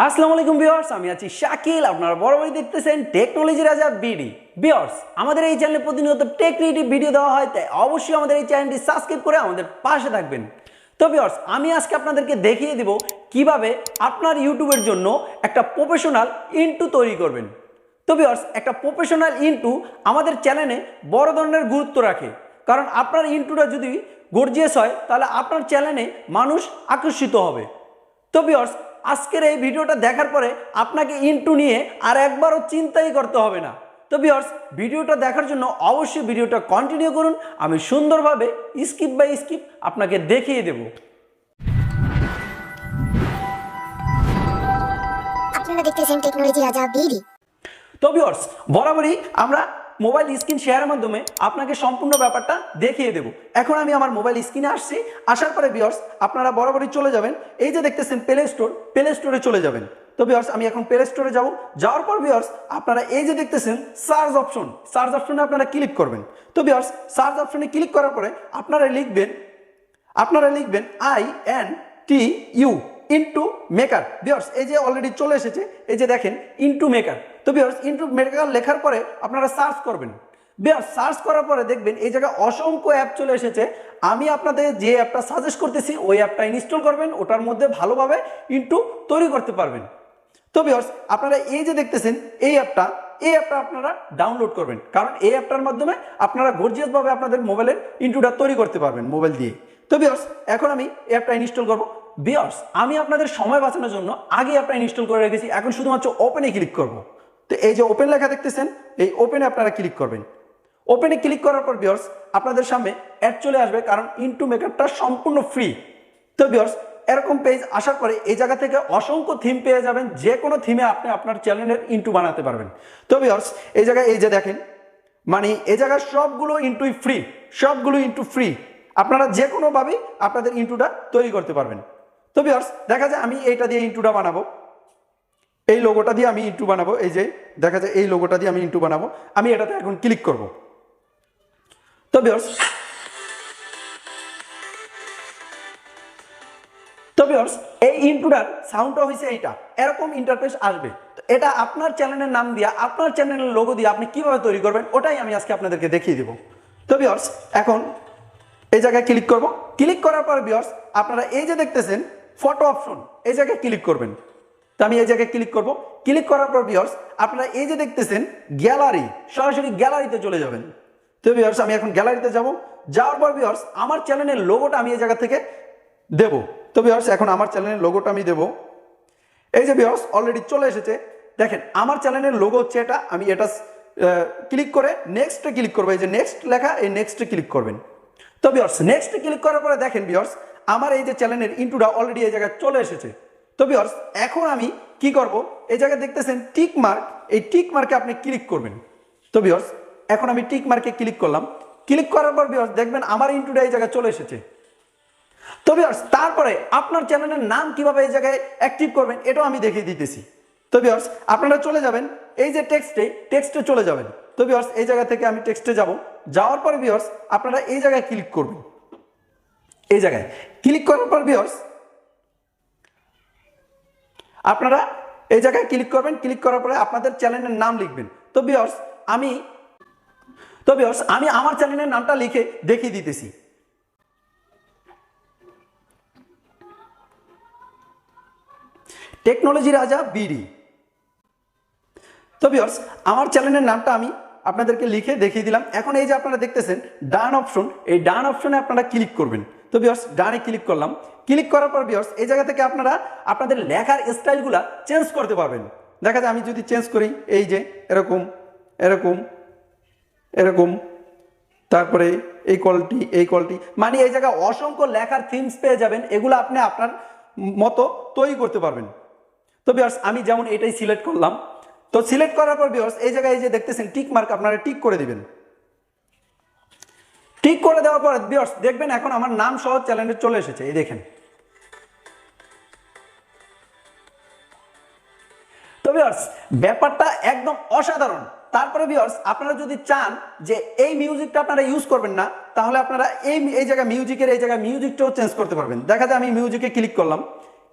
আসসালামু আলাইকুম ভিউয়ার্স, আমি আছি শাকিল। আপনারা বরাবরই দেখতেছেন টেকনোলজি রাজা বিডি। ভিউয়ার্স, আমাদের এই চ্যানেলে প্রতিনিয়ত টেক রিলেটেড ভিডিও দেওয়া হয়, তাই অবশ্যই আমাদের এই চ্যানেলটি সাবস্ক্রাইব করে আমাদের পাশে থাকবেন। তো ভিউয়ার্স, আমি আজকে আপনাদেরকে দেখিয়ে দেব কিভাবে আপনার ইউটিউবের জন্য একটা প্রফেশনাল ইন্ট্রো তৈরি করবেন। তো ভিউয়ার্স, একটা প্রফেশনাল ইন্ট্রো আমাদের চ্যানেলে বড় ধরনের গুরুত্ব রাখে, কারণ আপনার ইন্ট্রোটা যদি গর্জিয়াস হয় তাহলে আপনার চ্যানেলে মানুষ আকর্ষিত হবে। তো ভিউয়ার্স, আজকের এই ভিডিওটা দেখার পরে আপনাকে ইন্ট্রো নিয়ে আর একবারও চিন্তাই করতে হবে না। তো ভিউয়ার্স, ভিডিওটা দেখার জন্য অবশ্যই ভিডিওটা কন্টিনিউ করুন। আমি সুন্দরভাবে স্কিপ বাই স্কিপ আপনাকে দেখিয়ে দেব। আপনারা দেখতেছেন টেকনোলজি রাজা বিডি। তো ভিউয়ার্স, বরাবরই আমরা মোবাইল স্ক্রিন শেয়ারের মাধ্যমে আপনাকে সম্পূর্ণ ব্যাপারটা দেখিয়ে দেব। এখন আমি আমার মোবাইল স্ক্রিনে আসছি। আসার পরে ভিউয়ার্স, আপনারা বরাবরই চলে যাবেন, এই যে দেখতেছেন প্লে স্টোরে চলে যাবেন। তো ভিউয়ার্স, আমি এখন প্লে স্টোরে যাব। যাওয়ার পর ভিউয়ার্স, আপনারা এই যে দেখতেছেন সার্চ অপশনে আপনারা ক্লিক করবেন। তো ভিউয়ার্স, সার্চ অপশনে ক্লিক করার পরে আপনারা লিখবেন INTU ইন্টু মেকার। ভিউয়ার্স, এই যে অলরেডি চলে এসেছে, এই যে দেখেন ইন্টু মেকার। তো ভিউয়ার্স, ইন্টু মেকার লেখার পরে আপনারা সার্চ করবেন। ভিউয়ার্স, সার্চ করার পরে দেখবেন এই জায়গায় অসংখ্য অ্যাপ চলে এসেছে। আমি আপনাদের যে অ্যাপটা সাজেস্ট করতেছি ওই অ্যাপটা ইনস্টল করবেন, ওটার মধ্যে ভালোভাবে ইন্টু তৈরি করতে পারবেন। তো ভিউয়ার্স, আপনারা এই যে দেখতেছেন এই অ্যাপটা আপনারা ডাউনলোড করবেন, কারণ এই অ্যাপটার মাধ্যমে আপনারা গর্জিয়াসভাবে আপনাদের মোবাইলের ইন্ট্রোটা তৈরি করতে পারবেন মোবাইল দিয়ে। তো ভিউয়ার্স, এখন আমি এই অ্যাপটা ইনস্টল করব। ভিউয়ার্স, আমি আপনাদের সময় বাঁচানোর জন্য আগে অ্যাপটা ইনস্টল করে রেখেছি, এখন শুধুমাত্র ওপেনে ক্লিক করব। তো এই যে ওপেন লেখা দেখতেছেন, এই ওপেনে আপনারা ক্লিক করবেন। ওপেনে ক্লিক করার পর ভিউয়ার্স, আপনাদের সামনে অ্যাড চলে আসবে, কারণ ইন্টু মেকারটা সম্পূর্ণ ফ্রি। তো ভিউয়ার্স, এরকম পেজ আসার পরে এই জায়গা থেকে অসংখ্য থিম পেয়ে যাবেন, যে কোনো থিমে আপনি আপনার চ্যানেলের ইন্ট্রো বানাতে পারবেন। তো ভিউয়ার্স, এই জায়গায় এই যে দেখেন, মানে এই জায়গায় সবগুলো ইন্ট্রো ফ্রি। আপনারা যে কোনোভাবেই আপনাদের ইন্ট্রোটা তৈরি করতে পারবেন। তো ভিউয়ার্স, দেখা যায় আমি এইটা দিয়ে ইন্ট্রোটা বানাবো, এই লোগোটা দিয়ে আমি ইন্ট্রো বানাবো। এই যে দেখা যায় এই লোগোটা দিয়ে আমি ইন্ট্রো বানাবো। আমি এটাতে এখন ক্লিক করব। তো ভিউয়ার্স, এই ইন্ট্রোটার সাউন্ডটা হয়েছে এইটা, এরকম ইন্টারফেস আসবে। তো এটা আপনার চ্যানেলের নাম দিয়ে, আপনার চ্যানেলের লোগো দিয়ে আপনি কিভাবে তৈরি করবেন ওটাই আমি আজকে আপনাদেরকে দেখিয়ে দেব। তো ভিউয়ার্স, এখন এই জায়গায় ক্লিক করব। ক্লিক করার পর ভিউয়ার্স, আপনারা এই যে দেখতেছেন ফটো অপশন, এই জায়গায় ক্লিক করবেন। তো আমি এই জায়গায় ক্লিক করব। ক্লিক করার পর ভিউয়ার্স, আপনারা এই যে দেখতেছেন গ্যালারি, সরাসরি গ্যালারিতে চলে যাবেন। তো ভিউয়ার্স, আমি এখন গ্যালারিতে যাব। যাওয়ার পর ভিউয়ার্স, আমার চ্যানেলের লোগোটা আমি এই জায়গা থেকে দেব। তো ভিউয়ার্স, এখন আমার চ্যানেলের লোগোটা আমি দেব। এই যে ভিউয়ার্স, অলরেডি চলে এসেছে। দেখেন আমার চ্যানেলের লোগো হচ্ছে এটা। আমি এটা ক্লিক করে নেক্সটে ক্লিক করবো। এই যে নেক্সট লেখা, এই নেক্সটে ক্লিক করবেন। তো ভিউয়ার্স, নেক্সট ক্লিক করার পরে দেখেন ভিউয়ার্স, আমার এই যে চ্যানেলের ইন্ট্রোটা অলরেডি এই জায়গায় চলে এসেছে। তো ভিউয়ার্স, এখন আমি কি করব, এই জায়গায় দেখতেছেন টিক মার্ক, এই টিক মার্কে আপনি ক্লিক করবেন। তো ভিউয়ার্স, এখন আমি টিক মার্কে ক্লিক করলাম। ক্লিক করার পর ভিউয়ার্স, দেখবেন আমার ইন্ট্রোটা এই জায়গায় চলে এসেছে। তো ভিউয়ার্স, তারপরে আপনার চ্যানেলের নাম কিভাবে এই জায়গায় অ্যাক্টিভ করবেন এটাও আমি দেখিয়ে দিতেছি। তো ভিউয়ার্স, আপনারা চলে যাবেন এই যে টেক্সটে চলে যাবেন। তো ভিউয়ার্স, এই জায়গা থেকে আমি টেক্সটে যাব। যাওয়ার পরে ভিউয়ার্স, আপনারা এই জায়গায় ক্লিক করবেন। এই জায়গায় ক্লিক করার পর ভিউয়ার্স, আপনারা এই জায়গায় ক্লিক করবেন। ক্লিক করার পরে আপনাদের চ্যানেলের নাম লিখবেন। তো ভিউয়ার্স, আমি আমার চ্যানেলের নামটা লিখে দেখিয়ে দিতেছি। টেকনোলজি রাজা বিডি। তো ভিউয়ার্স, আমার চ্যানেলের নামটা আমি আপনাদেরকে লিখে দেখিয়ে দিলাম। এখন এই যে আপনারা দেখতেছেন ডান অপশন, এই ডান অপশনে আপনারা ক্লিক করবেন। তো ভিউয়ার্স, ডানে ক্লিক করলাম। ক্লিক করার পর ভিউয়ার্স, এই জায়গা থেকে আপনারা আপনাদের লেখার স্টাইলগুলা চেঞ্জ করতে পারবেন। দেখা যায় আমি যদি চেঞ্জ করি, এই যে এরকম এরকম এরকম, তারপরে এই কোয়ালিটি, মানে এই জায়গায় অসংখ্য লেখার থিমস পেয়ে যাবেন। এগুলো আপনি আপনার মতো তৈরি করতে পারবেন। তো ভিউয়ার্স, আমি যেমন এটাই সিলেক্ট করলাম। তো সিলেক্ট করার পর ভিউয়ার্স, এই জায়গায় এই যে দেখতেছেন টিক মার্ক, আপনারা টিক করে দিবেন। টিক করে দেওয়ার পর ভিউয়ার্স, দেখবেন এখন আমার নাম সহ চ্যানেলে চলে এসেছে। এই দেখেন। তো ভিউয়ার্স, ব্যাপারটা একদম অসাধারণ। তারপরে ভিউয়ার্স, আপনারা যদি চান যে এই মিউজিকটা আপনারা ইউজ করবেন না, তাহলে আপনারা এই জায়গায় মিউজিকটাও চেঞ্জ করতে পারবেন। দেখা যায় আমি মিউজিকে ক্লিক করলাম।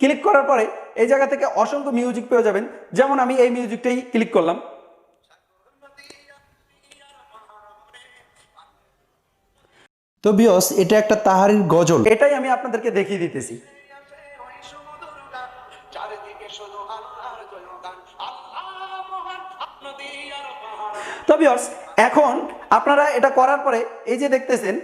ক্লিক করার পরে এই জায়গা থেকে অসংখ্য মিউজিক পেয়ে যাবেন। যেমন আমি এই মিউজিকটাই ক্লিক করলাম। তো ভিউয়ার্স, এটা একটা তাহারির গজল। এটাই আমি আপনাদেরকে দেখিয়ে দিতেছি। তো ভিউয়ার্স, এখন আপনারা এটা করার পরে এই যে দেখতেছেন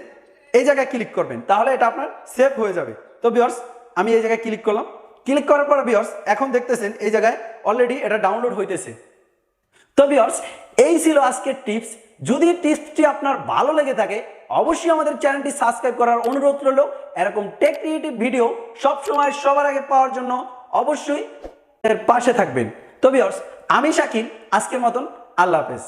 এই জায়গায় ক্লিক করবেন, তাহলে এটা আপনার সেভ হয়ে যাবে। তো ভিউয়ার্স, আমি এই জায়গায় ক্লিক করলাম। ক্লিক করার পরে ভিউয়ার্স, এখন দেখতেছেন এই জায়গায় অলরেডি এটা ডাউনলোড হইতেছে। তো ভিউয়ার্স, এই ছিল আজকের টিপস। যদি টিপসটি আপনার ভালো লেগে থাকে অবশ্যই আমাদের চ্যানেলটি সাবস্ক্রাইব করার অনুরোধ রইল। এরকম টেক ক্রিয়েটিভ ভিডিও সবসময় সবার আগে পাওয়ার জন্য অবশ্যই এর পাশে থাকবেন। তো ভিউয়ার্স, আমি শাকিল, আজকের মতন আল্লাহ হাফেজ।